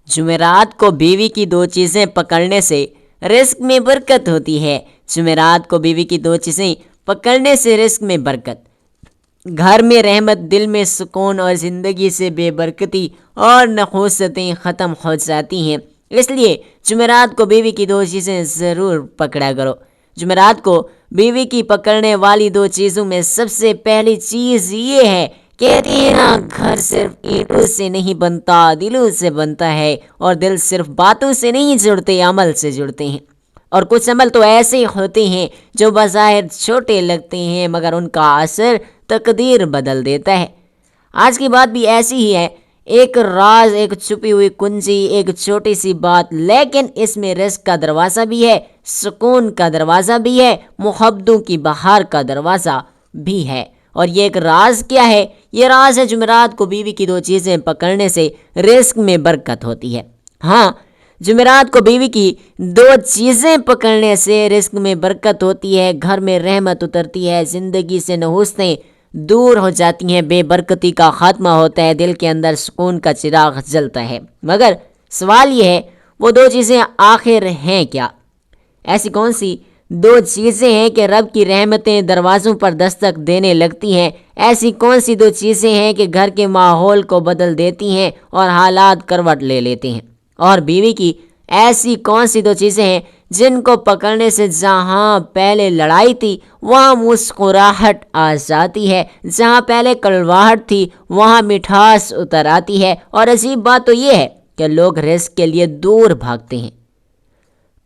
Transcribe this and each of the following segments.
جمعرات کو بیوی کی دو چیزیں پکڑنے سے رزق میں برکت ہوتی ہے۔ جمعرات کو بیوی کی دو چیزیں پکڑنے سے رزق میں برکت، گھر میں رحمت، دل میں سکون اور زندگی سے بے برکتی اور نحوستیں ختم ہو جاتی ہیں۔ اس لیے جمعرات کو بیوی کی دو چیزیں ضرور پکڑا کرو۔ جمعرات کو بیوی کی پکڑنے والی دو چیزوں میں سب سے پہلی چیز یہ ہے کہ گھر صرف اینٹوں سے نہیں بنتا، دلوں سے بنتا ہے، اور دل صرف باتوں سے نہیں جڑتے، عمل سے جڑتے ہیں۔ اور کچھ عمل تو ایسے ہوتے ہیں جو بظاہر چھوٹے لگتے ہیں مگر ان کا اثر تقدیر بدل دیتا ہے۔ آج کی بات بھی ایسی ہی ہے، ایک راز، ایک چھپی ہوئی کنجی، ایک چھوٹی سی بات، لیکن اس میں رزق کا دروازہ بھی ہے، سکون کا دروازہ بھی ہے، محبتوں کی بہار کا دروازہ بھی ہے۔ اور یہ ایک راز کیا ہے؟ یہ راز ہے جمعرات کو بیوی کی دو چیزیں پکڑنے سے رزق میں برکت ہوتی ہے۔ ہاں، جمعرات کو بیوی کی دو چیزیں پکڑنے سے رزق میں برکت ہوتی ہے، گھر میں رحمت اترتی ہے، زندگی سے نحوستیں دور ہو جاتی ہیں، بے برکتی کا خاتمہ ہوتا ہے، دل کے اندر سکون کا چراغ جلتا ہے۔ مگر سوال یہ ہے، وہ دو چیزیں آخر ہیں کیا؟ ایسی کون سی دو چیزیں ہیں کہ رب کی رحمتیں دروازوں پر دستک دینے لگتی ہیں؟ ایسی کون سی دو چیزیں ہیں کہ گھر کے ماحول کو بدل دیتی ہیں اور حالات کروٹ لے لیتے ہیں؟ اور بیوی کی ایسی کون سی دو چیزیں ہیں جن کو پکڑنے سے جہاں پہلے لڑائی تھی وہاں مسکراہٹ آ جاتی ہے، جہاں پہلے کڑواہٹ تھی وہاں مٹھاس اتر آتی ہے؟ اور عجیب بات تو یہ ہے کہ لوگ رزق کے لیے دور بھاگتے ہیں،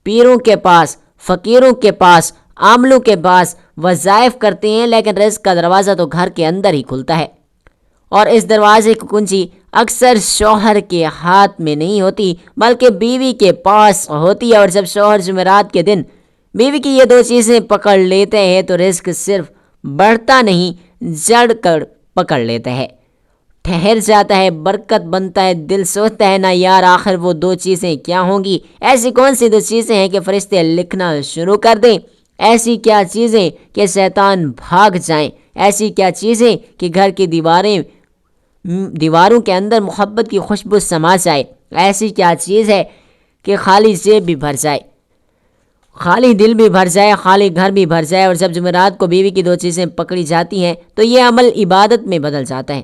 پیروں کے پاس، فقیروں کے پاس، عاملوں کے پاس وظائف کرتے ہیں، لیکن رزق کا دروازہ تو گھر کے اندر ہی کھلتا ہے۔ اور اس دروازے کی کنجی اکثر شوہر کے ہاتھ میں نہیں ہوتی بلکہ بیوی کے پاس ہوتی ہے۔ اور جب شوہر جمعرات کے دن بیوی کی یہ دو چیزیں پکڑ لیتے ہیں تو رزق صرف بڑھتا نہیں، جڑ کر پکڑ لیتا ہے، ٹھہر جاتا ہے، برکت بنتا ہے۔ دل سوچتا ہے نا یار آخر وہ دو چیزیں کیا ہوں گی؟ ایسی کون سی دو چیزیں ہیں کہ فرشتے لکھنا شروع کر دیں؟ ایسی کیا چیزیں کہ شیطان بھاگ جائیں؟ ایسی کیا چیزیں کہ گھر کی دیواروں کے اندر محبت کی خوشبو سما جائے؟ ایسی کیا چیز ہے کہ خالی جیب بھی بھر جائے، خالی دل بھی بھر جائے، خالی گھر بھی بھر جائے؟ اور جب جمعرات کو بیوی کی دو چیزیں پکڑی جاتی ہیں تو یہ عمل عبادت میں بدل جاتا ہے۔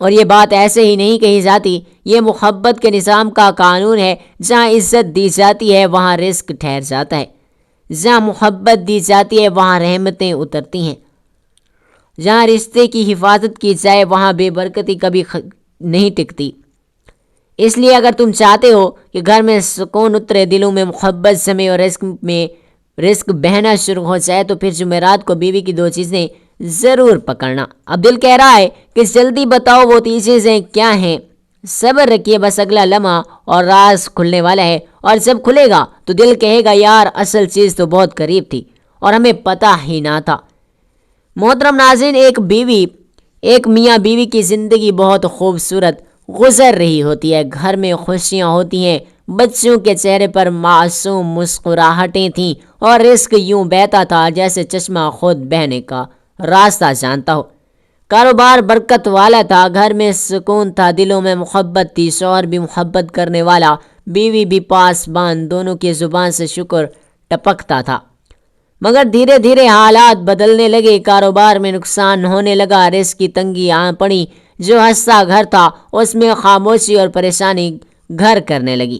اور یہ بات ایسے ہی نہیں کہی جاتی، یہ محبت کے نظام کا قانون ہے۔ جہاں عزت دی جاتی ہے وہاں رزق ٹھہر جاتا ہے، جہاں محبت دی جاتی ہے وہاں رحمتیں اترتی ہیں، جہاں رشتے کی حفاظت کی جائے وہاں بے برکتی کبھی نہیں ٹکتی۔ اس لیے اگر تم چاہتے ہو کہ گھر میں سکون اترے، دلوں میں محبت جمے اور رزق بہنا شروع ہو جائے تو پھر جمعرات کو بیوی کی دو چیزیں ضرور پکڑنا۔ اب دل کہہ رہا ہے کہ جلدی بتاؤ وہ تین چیزیں کیا ہیں؟ صبر رکھیے، بس اگلا لمحہ اور راز کھلنے والا ہے، اور جب کھلے گا تو دل کہے گا یار اصل چیز تو بہت قریب تھی اور ہمیں پتہ ہی نہ تھا۔ محترم ناظرین، ایک میاں بیوی کی زندگی بہت خوبصورت گزر رہی ہوتی ہے، گھر میں خوشیاں ہوتی ہیں، بچوں کے چہرے پر معصوم مسکراہٹیں تھیں، اور رزق یوں بہتا تھا جیسے چشمہ خود بہنے کا راستہ جانتا ہو۔ کاروبار برکت والا تھا، گھر میں سکون تھا، دلوں میں محبت تھی، شوہر بھی محبت کرنے والا، بیوی بھی پاسبان، دونوں کی زبان سے شکر ٹپکتا تھا۔ مگر دھیرے دھیرے حالات بدلنے لگے، کاروبار میں نقصان ہونے لگا، رزق کی تنگی آن پڑی، جو ہنستا گھر تھا اس میں خاموشی اور پریشانی گھر کرنے لگی۔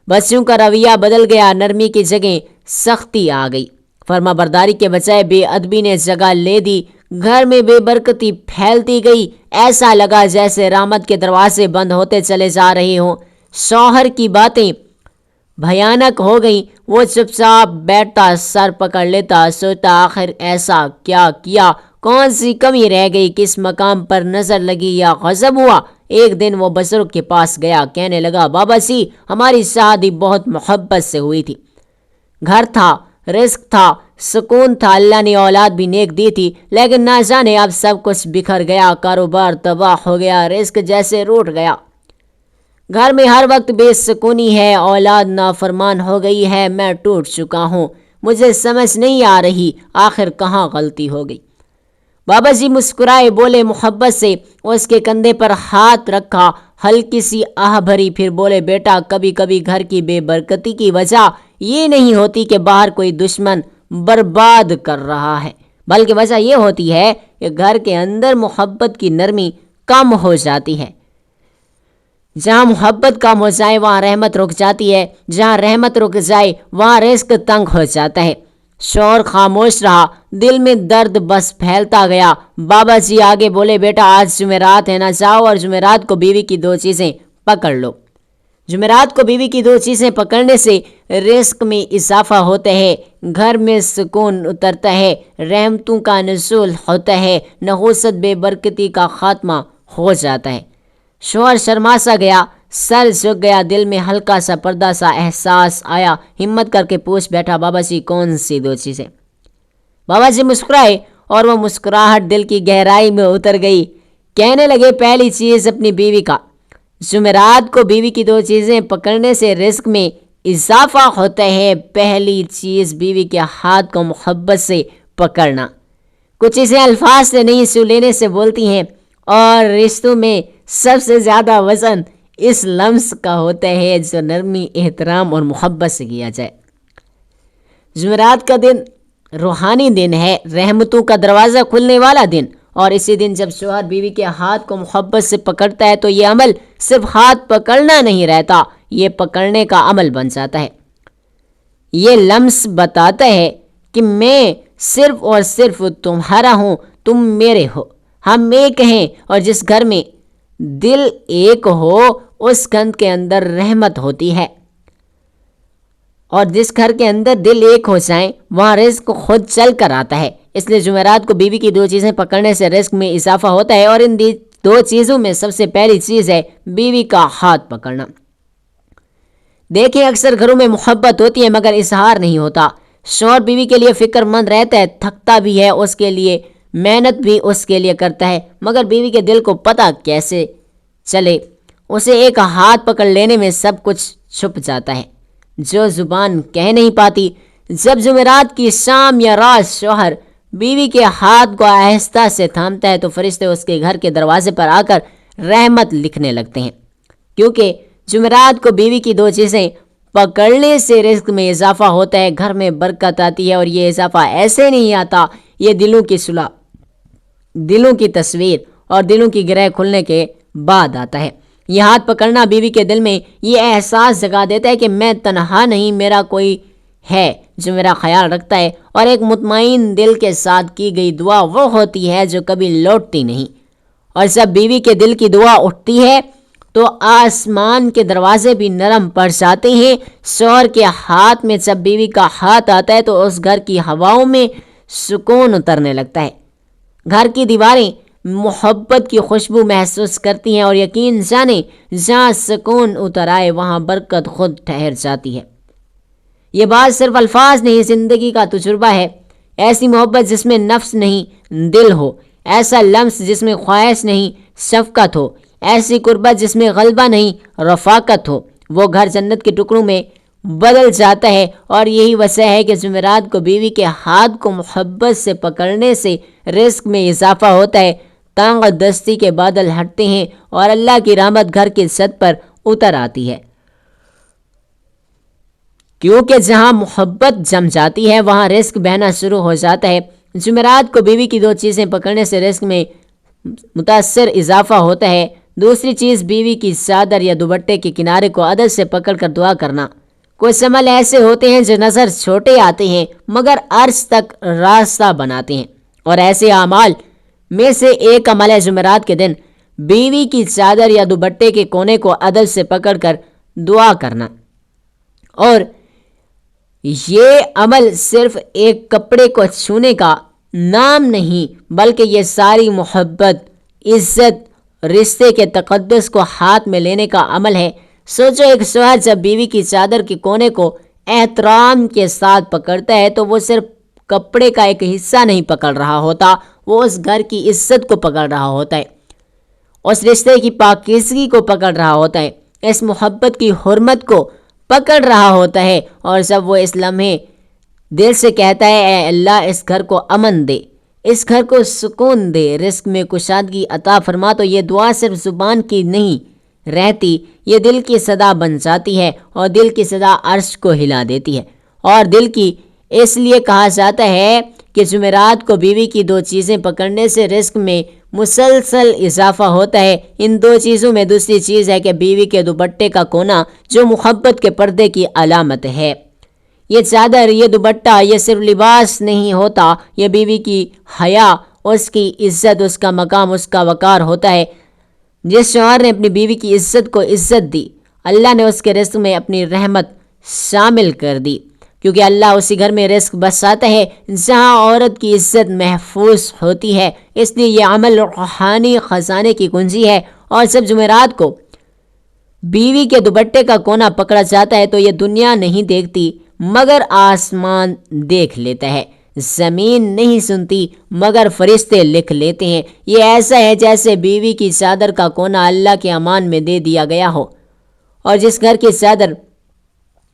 بچوں کا رویہ بدل گیا، نرمی کی جگہ سختی آ گئی، فرما برداری کے بجائے بے ادبی نے جگہ لے دی، گھر میں بے برکتی پھیلتی گئی، ایسا لگا جیسے رحمت کے دروازے بند ہوتے چلے جا رہے ہوں۔ شوہر کی باتیں بھیانک ہو گئیں، وہ چپ چاپ بیٹھتا، سر پکڑ لیتا، سوچتا آخر ایسا کیا کیا، کون سی کمی رہ گئی، کس مقام پر نظر لگی یا غضب ہوا؟ ایک دن وہ بزرگ کے پاس گیا، کہنے لگا بابا جی ہماری شادی بہت محبت سے ہوئی تھی، گھر تھا، رزق تھا، سکون تھا، اللہ نے اولاد بھی نیک دی تھی، لیکن نہ جانے اب سب کچھ بکھر گیا، کاروبار تباہ ہو گیا، رزق جیسے روٹ گیا، گھر میں ہر وقت بے سکونی ہے، اولاد نافرمان ہو گئی ہے، میں ٹوٹ چکا ہوں، مجھے سمجھ نہیں آ رہی آخر کہاں غلطی ہو گئی۔ بابا جی مسکرائے، بولے، محبت سے اس کے کندھے پر ہاتھ رکھا، ہلکی سی آہ بھری، پھر بولے بیٹا کبھی کبھی گھر کی بے برکتی کی وجہ یہ نہیں ہوتی کہ باہر کوئی دشمن برباد کر رہا ہے، بلکہ وجہ یہ ہوتی ہے کہ گھر کے اندر محبت کی نرمی کم ہو جاتی ہے۔ جہاں محبت کم ہو جائے وہاں رحمت رک جاتی ہے، جہاں رحمت رک جائے وہاں رزق تنگ ہو جاتا ہے۔ شوہر خاموش رہا، دل میں درد بس پھیلتا گیا۔ بابا جی آگے بولے بیٹا آج جمعرات ہے نا، جاؤ اور جمعرات کو بیوی کی 2 چیزیں پکڑ لو۔ جمعرات کو بیوی کی 2 چیزیں پکڑنے سے رزق میں اضافہ ہوتا ہے، گھر میں سکون اترتا ہے، رحمتوں کا نزول ہوتا ہے، نحوست بے برکتی کا خاتمہ ہو جاتا ہے۔ شوہر شرما سا گیا، سر جھک گیا، دل میں ہلکا سا پردہ سا احساس آیا۔ ہمت کر کے پوچھ بیٹھا بابا جی کون سی 2 چیزیں؟ بابا جی مسکرائے اور وہ مسکراہٹ دل کی گہرائی میں اتر گئی۔ کہنے لگے پہلی چیز اپنی بیوی کا، جمعرات کو بیوی کی 2 چیزیں پکڑنے سے رزق میں اضافہ ہوتا ہے۔ پہلی چیز بیوی کے ہاتھ کو محبت سے پکڑنا۔ کچھ چیزیں الفاظ سے نہیں سو لینے سے بولتی ہیں، اور رشتوں میں سب سے زیادہ وزن اس لمس کا ہوتا ہے جو نرمی، احترام اور محبت سے کیا جائے۔ جمعرات کا دن روحانی دن ہے، رحمتوں کا دروازہ کھلنے والا دن، اور اسی دن جب شوہر بیوی کے ہاتھ کو محبت سے پکڑتا ہے تو یہ عمل صرف ہاتھ پکڑنا نہیں رہتا، یہ پکڑنے کا عمل بن جاتا ہے۔ یہ لمس بتاتا ہے کہ میں صرف اور صرف تمہارا ہوں، تم میرے ہو، ہم ایک ہیں، اور جس گھر میں دل ایک ہو اس گھر کے اندر رحمت ہوتی ہے، اور جس گھر کے اندر دل ایک ہو جائیں وہاں رزق خود چل کر آتا ہے۔ اس لیے جمعرات کو بیوی کی 2 چیزیں پکڑنے سے رزق میں اضافہ ہوتا ہے، اور ان 2 چیزوں میں سب سے پہلی چیز ہے بیوی کا ہاتھ پکڑنا۔ دیکھیں اکثر گھروں میں محبت ہوتی ہے مگر اظہار نہیں ہوتا۔ شوہر بیوی کے لیے فکر مند رہتا ہے، تھکتا بھی ہے اس کے لیے، محنت بھی اس کے لیے کرتا ہے، مگر بیوی کے دل کو پتہ کیسے چلے؟ اسے ایک ہاتھ پکڑ لینے میں سب کچھ چھپ جاتا ہے جو زبان کہہ نہیں پاتی۔ جب جمعرات کی شام یا رات شوہر بیوی کے ہاتھ کو آہستہ سے تھامتا ہے تو فرشتے اس کے گھر کے دروازے پر آ کر رحمت لکھنے لگتے ہیں، کیونکہ جمعرات کو بیوی کی 2 چیزیں پکڑنے سے رزق میں اضافہ ہوتا ہے، گھر میں برکت آتی ہے، اور یہ اضافہ ایسے نہیں آتا، یہ دلوں کی صلح، دلوں کی تصویر اور دلوں کی گرہ کھلنے کے بعد آتا ہے۔ یہ ہاتھ پکڑنا بیوی کے دل میں یہ احساس جگا دیتا ہے کہ میں تنہا نہیں، میرا کوئی ہے جو میرا خیال رکھتا ہے، اور ایک مطمئن دل کے ساتھ کی گئی دعا وہ ہوتی ہے جو کبھی لوٹتی نہیں۔ اور جب بیوی کے دل کی دعا اٹھتی ہے تو آسمان کے دروازے بھی نرم پڑ جاتے ہیں۔ شوہر کے ہاتھ میں جب بیوی کا ہاتھ آتا ہے تو اس گھر کی ہواؤں میں سکون اترنے لگتا ہے، گھر کی دیواریں محبت کی خوشبو محسوس کرتی ہیں، اور یقین جانیں جہاں سکون اتر آئے وہاں برکت خود ٹھہر جاتی ہے۔ یہ بات صرف الفاظ نہیں، زندگی کا تجربہ ہے۔ ایسی محبت جس میں نفس نہیں دل ہو، ایسا لمس جس میں خواہش نہیں شفقت ہو، ایسی قربت جس میں غلبہ نہیں رفاقت ہو، وہ گھر جنت کے ٹکڑوں میں بدل جاتا ہے۔ اور یہی وجہ ہے کہ جمعرات کو بیوی کے ہاتھ کو محبت سے پکڑنے سے رزق میں اضافہ ہوتا ہے، تانگ دستی کے بادل ہٹتے ہیں اور اللہ کی رحمت گھر کی چھت پر اتر آتی ہے، کیونکہ جہاں محبت جم جاتی ہے وہاں رزق بہنا شروع ہو جاتا ہے۔ جمعرات کو بیوی کی 2 چیزیں پکڑنے سے رزق میں متاثر اضافہ ہوتا ہے۔ دوسری چیز بیوی کی چادر یا دوپٹے کے کنارے کو ادب سے پکڑ کر دعا کرنا۔ کچھ عمل ایسے ہوتے ہیں جو نظر چھوٹے آتے ہیں مگر عرش تک راستہ بناتے ہیں، اور ایسے اعمال میں سے ایک عمل ہے جمعرات کے دن بیوی کی چادر یا دوپٹے کے کونے کو ادب سے پکڑ کر دعا کرنا۔ اور یہ عمل صرف ایک کپڑے کو چھونے کا نام نہیں بلکہ یہ ساری محبت، عزت، رشتے کے تقدس کو ہاتھ میں لینے کا عمل ہے۔ سوچو ایک شوہر جب بیوی کی چادر کے کونے کو احترام کے ساتھ پکڑتا ہے تو وہ صرف کپڑے کا ایک حصہ نہیں پکڑ رہا ہوتا، وہ اس گھر کی عزت کو پکڑ رہا ہوتا ہے، اس رشتے کی پاکیزگی کو پکڑ رہا ہوتا ہے، اس محبت کی حرمت کو پکڑ رہا ہوتا ہے۔ اور جب وہ اس لمحے دل سے کہتا ہے اے اللہ اس گھر کو امن دے، اس گھر کو سکون دے، رزق میں کشادگی عطا فرما، تو یہ دعا صرف زبان کی نہیں رہتی، یہ دل کی صدا بن جاتی ہے اور دل کی صدا عرش کو ہلا دیتی ہے۔ اور دل کی اس لیے کہا جاتا ہے کہ جمعرات کو بیوی کی دو چیزیں پکڑنے سے رزق میں مسلسل اضافہ ہوتا ہے۔ ان دو چیزوں میں دوسری چیز ہے کہ بیوی کے دوپٹے کا کونا، جو محبت کے پردے کی علامت ہے۔ یہ چادر، یہ دوپٹہ، یہ صرف لباس نہیں ہوتا، یہ بیوی کی حیا، اس کی عزت، اس کا مقام، اس کا وقار ہوتا ہے۔ جس شوہر نے اپنی بیوی کی عزت کو عزت دی، اللہ نے اس کے رزق میں اپنی رحمت شامل کر دی، کیونکہ اللہ اسی گھر میں رزق بساتا ہے جہاں عورت کی عزت محفوظ ہوتی ہے۔ اس لیے یہ عمل روحانی خزانے کی کنجی ہے۔ اور جب جمعرات کو بیوی کے دوپٹے کا کونا پکڑا جاتا ہے تو یہ دنیا نہیں دیکھتی مگر آسمان دیکھ لیتا ہے، زمین نہیں سنتی مگر فرشتے لکھ لیتے ہیں۔ یہ ایسا ہے جیسے بیوی کی چادر کا کونا اللہ کے امان میں دے دیا گیا ہو، اور جس گھر کی چادر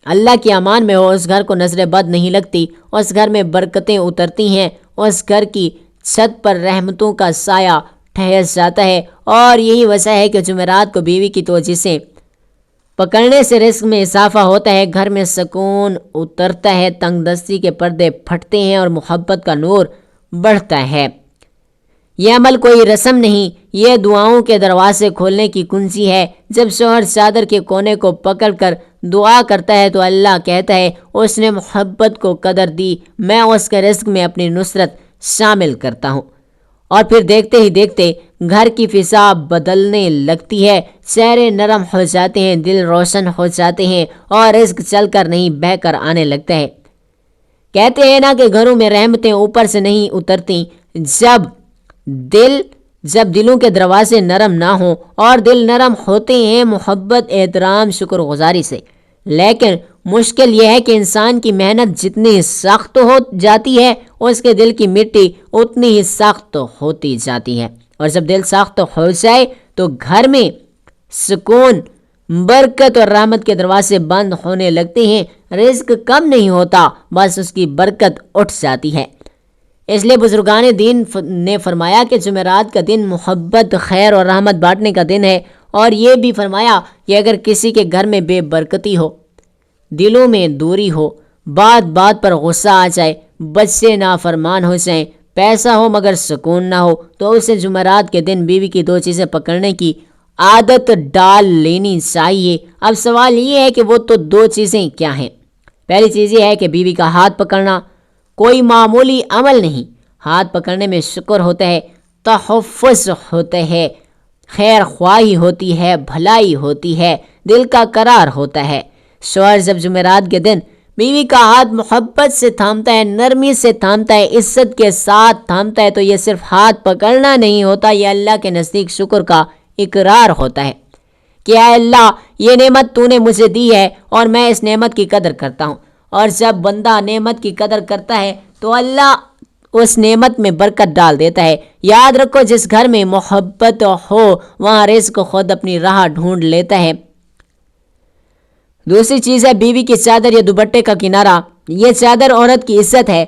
اللہ کے امان میں ہو اس گھر کو نظر بد نہیں لگتی، اس گھر میں برکتیں اترتی ہیں، اس گھر کی چھت پر رحمتوں کا سایہ ٹھہر جاتا ہے۔ اور یہی وجہ ہے کہ جمعرات کو بیوی کی دو چیزیں پکڑنے سے رزق میں اضافہ ہوتا ہے، گھر میں سکون اترتا ہے، تنگ دستی کے پردے پھٹتے ہیں اور محبت کا نور بڑھتا ہے۔ یہ عمل کوئی رسم نہیں، یہ دعاؤں کے دروازے کھولنے کی کنجی ہے۔ جب شوہر چادر کے کونے کو پکڑ کر دعا کرتا ہے تو اللہ کہتا ہے اس نے محبت کو قدر دی، میں اس کے رزق میں اپنی نصرت شامل کرتا ہوں۔ اور پھر دیکھتے ہی دیکھتے گھر کی فضا بدلنے لگتی ہے، چہرے نرم ہو جاتے ہیں، دل روشن ہو جاتے ہیں اور رزق چل کر نہیں بہہ کر آنے لگتا ہے۔ کہتے ہیں نا کہ گھروں میں رحمتیں اوپر سے نہیں اترتی جب دلوں کے دروازے نرم نہ ہوں، اور دل نرم ہوتے ہیں محبت، احترام، شکر گزاری سے۔ لیکن مشکل یہ ہے کہ انسان کی محنت جتنی سخت ہو جاتی ہے اس کے دل کی مٹی اتنی ہی سخت ہوتی جاتی ہے، اور جب دل سخت ہو جائے تو گھر میں سکون، برکت اور رحمت کے دروازے بند ہونے لگتے ہیں، رزق کم نہیں ہوتا، بس اس کی برکت اٹھ جاتی ہے۔ اس لیے بزرگان دین نے فرمایا کہ جمعرات کا دن محبت، خیر اور رحمت بانٹنے کا دن ہے، اور یہ بھی فرمایا کہ اگر کسی کے گھر میں بے برکتی ہو، دلوں میں دوری ہو، بات بات پر غصہ آ جائے، بچے نافرمان ہو جائیں، پیسہ ہو مگر سکون نہ ہو، تو اسے جمعرات کے دن بیوی کی دو چیزیں پکڑنے کی عادت ڈال لینی چاہیے۔ اب سوال یہ ہے کہ وہ تو دو چیزیں کیا ہیں؟ پہلی چیز یہ ہے کہ بیوی کا ہاتھ پکڑنا کوئی معمولی عمل نہیں، ہاتھ پکڑنے میں شکر ہوتا ہے، تحفظ ہوتا ہے، خیر خواہی ہوتی ہے، بھلائی ہوتی ہے، دل کا قرار ہوتا ہے۔ شوہر جب جمعرات کے دن بیوی کا ہاتھ محبت سے تھامتا ہے، نرمی سے تھامتا ہے، عزت کے ساتھ تھامتا ہے، تو یہ صرف ہاتھ پکڑنا نہیں ہوتا، یہ اللہ کے نزدیک شکر کا اقرار ہوتا ہے کہ اے اللہ، یہ نعمت تو نے مجھے دی ہے اور میں اس نعمت کی قدر کرتا ہوں۔ اور جب بندہ نعمت کی قدر کرتا ہے تو اللہ اس نعمت میں برکت ڈال دیتا ہے۔ یاد رکھو، جس گھر میں محبت ہو وہاں رزق خود اپنی راہ ڈھونڈ لیتا ہے۔ دوسری چیز ہے بیوی کی چادر یا دوپٹے کا کنارہ۔ یہ چادر عورت کی عزت ہے،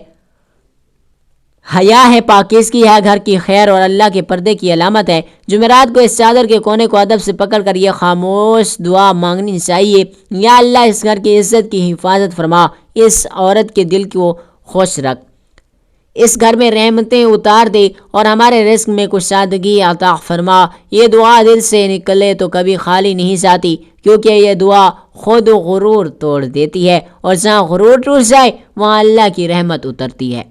حیا ہے، پاکیزگی ہے، گھر کی خیر اور اللہ کے پردے کی علامت ہے۔ جمعرات کو اس چادر کے کونے کو ادب سے پکڑ کر یہ خاموش دعا مانگنی چاہیے، یا اللہ اس گھر کی عزت کی حفاظت فرما، اس عورت کے دل کو خوش رکھ، اس گھر میں رحمتیں اتار دے اور ہمارے رزق میں کشادگی عطا فرما۔ یہ دعا دل سے نکلے تو کبھی خالی نہیں جاتی، کیونکہ یہ دعا خود غرور توڑ دیتی ہے، اور جہاں غرور ٹوٹ جائے وہاں اللہ کی رحمت اترتی ہے۔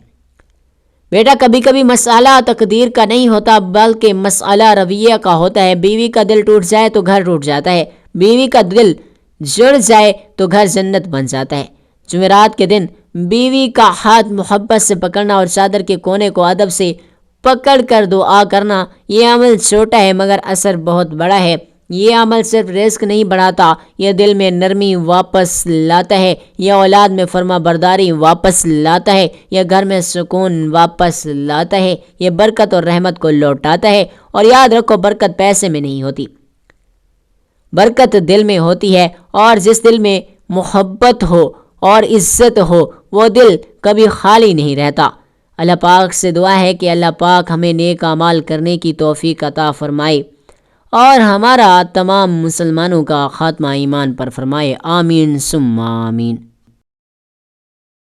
بیٹا، کبھی کبھی مسئلہ تقدیر کا نہیں ہوتا بلکہ مسئلہ رویہ کا ہوتا ہے۔ بیوی کا دل ٹوٹ جائے تو گھر ٹوٹ جاتا ہے، بیوی کا دل جڑ جائے تو گھر جنت بن جاتا ہے۔ جمعرات کے دن بیوی کا ہاتھ محبت سے پکڑنا اور چادر کے کونے کو ادب سے پکڑ کر دعا کرنا، یہ عمل چھوٹا ہے مگر اثر بہت بڑا ہے۔ یہ عمل صرف رزق نہیں بڑھاتا، یہ دل میں نرمی واپس لاتا ہے، یہ اولاد میں فرما برداری واپس لاتا ہے، یہ گھر میں سکون واپس لاتا ہے، یہ برکت اور رحمت کو لوٹاتا ہے۔ اور یاد رکھو، برکت پیسے میں نہیں ہوتی، برکت دل میں ہوتی ہے، اور جس دل میں محبت ہو اور عزت ہو وہ دل کبھی خالی نہیں رہتا۔ اللہ پاک سے دعا ہے کہ اللہ پاک ہمیں نیک اعمال کرنے کی توفیق عطا فرمائے، اور ہمارا تمام مسلمانوں کا خاتمہ ایمان پر فرمائے، آمین ثم آمین۔